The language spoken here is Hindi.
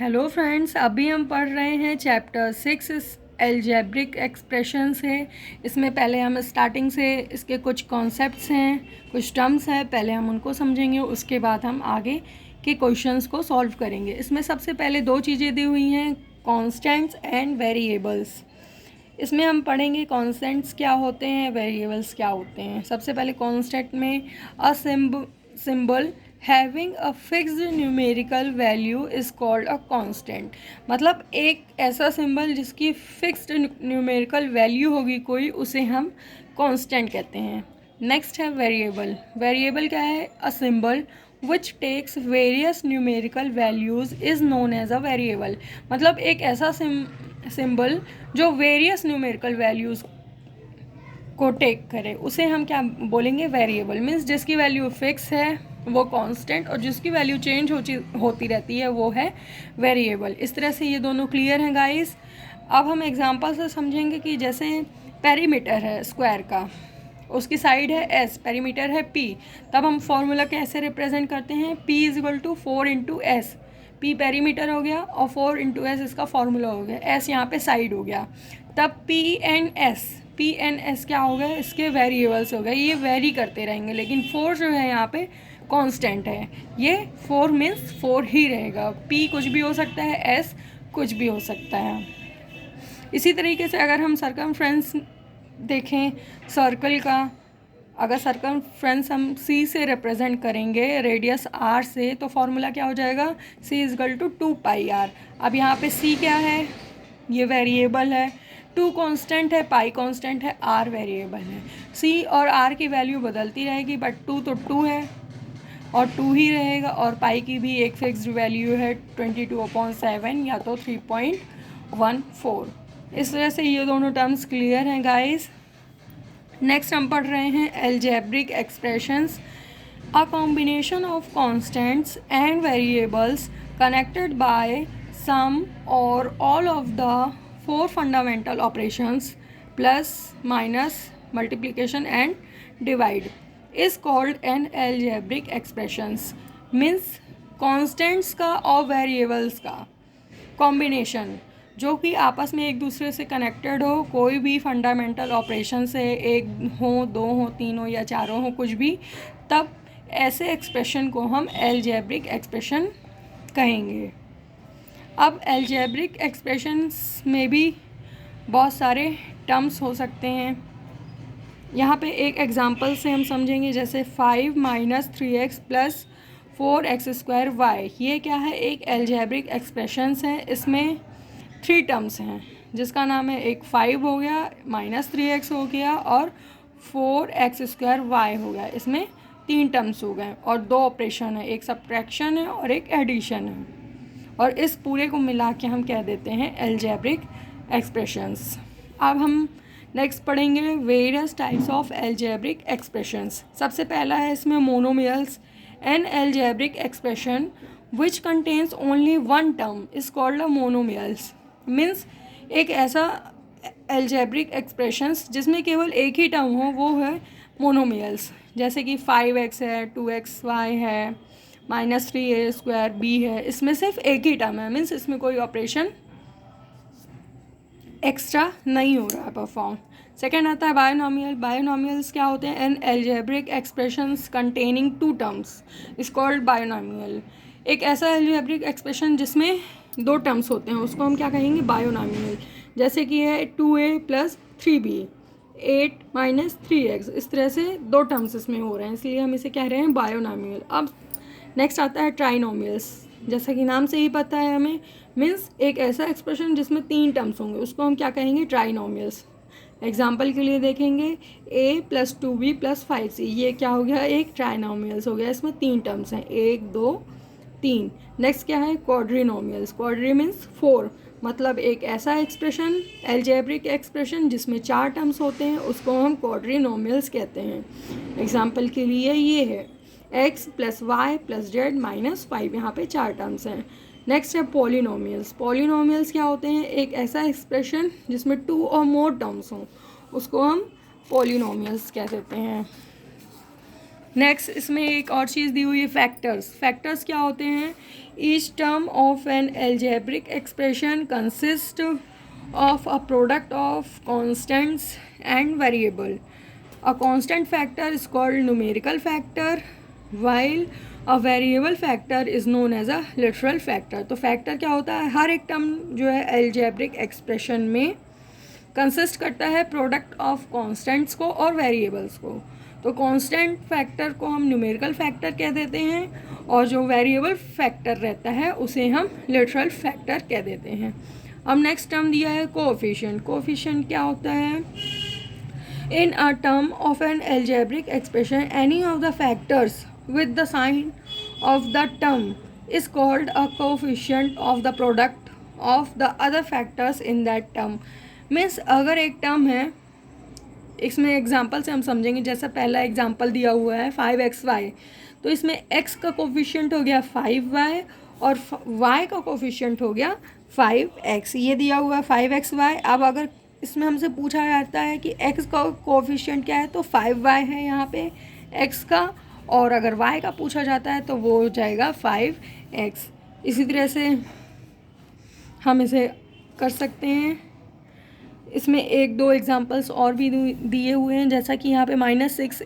हेलो फ्रेंड्स, अभी हम पढ़ रहे हैं चैप्टर 6 एल्जेब्रिक एक्सप्रेशंस है। इसमें पहले हम स्टार्टिंग से इसके कुछ कॉन्सेप्ट्स हैं, कुछ टर्म्स हैं, पहले हम उनको समझेंगे, उसके बाद हम आगे के क्वेश्चंस को सॉल्व करेंगे। इसमें सबसे पहले दो चीज़ें दी हुई हैं, कॉन्स्टेंट्स एंड वेरिएबल्स। इसमें हम पढ़ेंगे कॉन्स्टेंट्स क्या होते हैं, वेरिएबल्स क्या होते हैं। सबसे पहले कॉन्स्टेंट में a symbol having a fixed numerical value is called a constant. मतलब एक ऐसा सिंबल जिसकी फिक्स्ड न्यूमेरिकल वैल्यू होगी कोई, उसे हम कांस्टेंट कहते हैं। नेक्स्ट है वेरिएबल। वेरिएबल क्या है? A symbol which takes various numerical values is known as a variable. मतलब एक ऐसा सिंबल जो वेरियस न्यूमेरिकल वैल्यूज़ को टेक करे, उसे हम क्या बोलेंगे? वेरिएबल। मीन्स जिसकी वैल्यू फिक्स है वो कांस्टेंट, और जिसकी वैल्यू चेंज होती रहती है वो है वेरिएबल। इस तरह से ये दोनों क्लियर हैं गाइस। अब हम एग्जांपल से समझेंगे कि जैसे पेरीमीटर है स्क्वायर का, उसकी साइड है एस, पेरीमीटर है पी, तब हम फॉर्मूला कैसे रिप्रेजेंट करते हैं? P is equal to 4 into S. P perimeter हो गया और 4 इंटू एस इसका फॉर्मूला हो गया, एस यहाँ पे साइड हो गया। तब पी एन एस क्या हो गए? इसके वेरिएबल्स हो गए, ये वेरी करते रहेंगे, लेकिन 4 जो है यहाँ पे कांस्टेंट है। ये 4 मीन्स 4 ही रहेगा। पी कुछ भी हो सकता है, एस कुछ भी हो सकता है। इसी तरीके से अगर हम सर्कमफ्रेंस देखें सर्कल का, अगर सर्कमफ्रेंस हम सी से रिप्रेजेंट करेंगे, रेडियस आर से, तो फॉर्मूला क्या हो जाएगा? C is equal to 2 pi r. अब यहाँ पे सी क्या है? ये वेरिएबल है। 2 कांस्टेंट है, पाई कांस्टेंट है, आर वेरिएबल है। सी और आर की वैल्यू बदलती रहेगी, बट 2 तो 2 है और 2 ही रहेगा, और पाई की भी एक फिक्स्ड वैल्यू है 22/7 या तो 3.14। इस तरह से ये दोनों टर्म्स क्लियर हैं गाइस। नेक्स्ट हम पढ़ रहे हैं algebraic expressions. A combination of constants and variables connected by sum और all of the 4 fundamental operations plus minus multiplication and divide is called an algebraic expressions. Means constants का और वेरिएबल्स का कॉम्बिनेशन जो कि आपस में एक दूसरे से कनेक्टेड हो, कोई भी फंडामेंटल ऑपरेशन से, एक हो, दो हो, तीन हो या चारों हो, कुछ भी, तब ऐसे एक्सप्रेशन को हम एल्जेब्रिक एक्सप्रेशन कहेंगे। अब एल्जेब्रिक एक्सप्रेशंस में भी बहुत सारे टर्म्स हो सकते हैं। यहाँ पे एक एग्जांपल से हम समझेंगे, जैसे 5 - 3x प्लस 4x² y। ये क्या है? एक एल्जेब्रिक एक्सप्रेशंस है। इसमें 3 टर्म्स हैं, जिसका नाम है, एक 5 हो गया, -3x हो गया और 4x² y हो गया। इसमें 3 टर्म्स हो गए और 2 ऑपरेशन है, एक सब्ट्रैक्शन है और एक एडिशन है, और इस पूरे को मिला के हम कह देते हैं एल्जेब्रिक एक्सप्रेशंस। अब हम नेक्स्ट पढ़ेंगे various types of algebraic expressions. सबसे पहला है इसमें monomials. N algebraic expression which contains only one term is called a monomials. Means एक ऐसा एल्जेब्रिक एक्सप्रेशंस जिसमें केवल एक ही टर्म हो, वो है मोनोमियल्स। जैसे कि 5x है, 2xy है, -3a² b है, इसमें सिर्फ एक ही टर्म है। मीन्स इसमें कोई ऑपरेशन एक्स्ट्रा नहीं हो रहा है परफॉर्म। सेकेंड आता है बायोनॉमियल। बायोनॉमियल्स क्या होते हैं? N algebraic expressions containing 2 terms is called binomial. एक ऐसा एल्जेब्रिक एक्सप्रेशन जिसमें 2 टर्म्स होते हैं, उसको हम क्या कहेंगे? बायोनॉमियल। जैसे कि है 2a + 3b, 8 - 3x। इस तरह से 2 टर्म्स इसमें हो रहे हैं, इसलिए हम इसे कह रहे हैं बायोनॉमियल। अब नेक्स्ट आता है ट्राइनोमियल्स। जैसा कि नाम से ही पता है हमें, मीन्स एक ऐसा एक्सप्रेशन जिसमें 3 टर्म्स होंगे, उसको हम क्या कहेंगे? ट्राइनोमियल्स। एग्जाम्पल के लिए देखेंगे, a + 2b + 5c, ये क्या हो गया? एक ट्राइनोमियल्स हो गया। इसमें 3 टर्म्स हैं, 1 2 3। नेक्स्ट क्या है? क्वाड्रिनोमियल्स। क्वाड्री मीन्स 4, मतलब एक ऐसा एक्सप्रेशन, एल्जेब्रिक एक्सप्रेशन जिसमें 4 टर्म्स होते हैं, उसको हम क्वाड्रिनोमियल्स कहते हैं। एग्जाम्पल के लिए ये है x + y + z - 5, यहाँ पे 4 टर्म्स हैं। नेक्स्ट है पॉलिनोमियल्स। पॉलिनोमियल्स क्या होते हैं? एक ऐसा एक्सप्रेशन जिसमें 2 और मोर टर्म्स हों, उसको हम पॉलिनोमियल्स कह देते हैं। नेक्स्ट इसमें एक और चीज़ दी हुई है, फैक्टर्स। फैक्टर्स क्या होते हैं? Each term of an algebraic expression consist of a product of constants and variable. A constant factor is called numerical factor while a variable factor is known as a literal factor. तो factor क्या होता है, हर एक टर्म जो है algebraic expression में कंसिस्ट करता है प्रोडक्ट ऑफ कॉन्स्टेंट्स को और वेरिएबल्स को. तो कांस्टेंट फैक्टर को हम न्यूमेरिकल फैक्टर कह देते हैं और जो वेरिएबल फैक्टर रहता है उसे हम लिटरल फैक्टर कह देते हैं. अब नेक्स्ट टर्म दिया है कोएफिशिएंट. कोएफिशिएंट क्या होता है, in a term of an algebraic expression any of the factors with the sign of the term is called a coefficient of the product of the other factors in that term. Means अगर एक टर्म है, इसमें एग्जांपल से हम समझेंगे. जैसा पहला एग्जांपल दिया हुआ है 5xy, तो इसमें x का कोफिशिएंट हो गया 5y और y का कोफिशिएंट हो गया 5x. ये दिया हुआ है 5xy. अब अगर इसमें हमसे पूछा जाता है कि x का कोफिशिएंट क्या है, तो 5y है यहाँ पे x का, और अगर y का पूछा जाता है तो वो हो जाएगा 5x. इसी तरह से हम इसे कर सकते हैं. इसमें एक दो एग्जांपल्स और भी दिए हुए हैं, जैसा कि यहाँ पे -6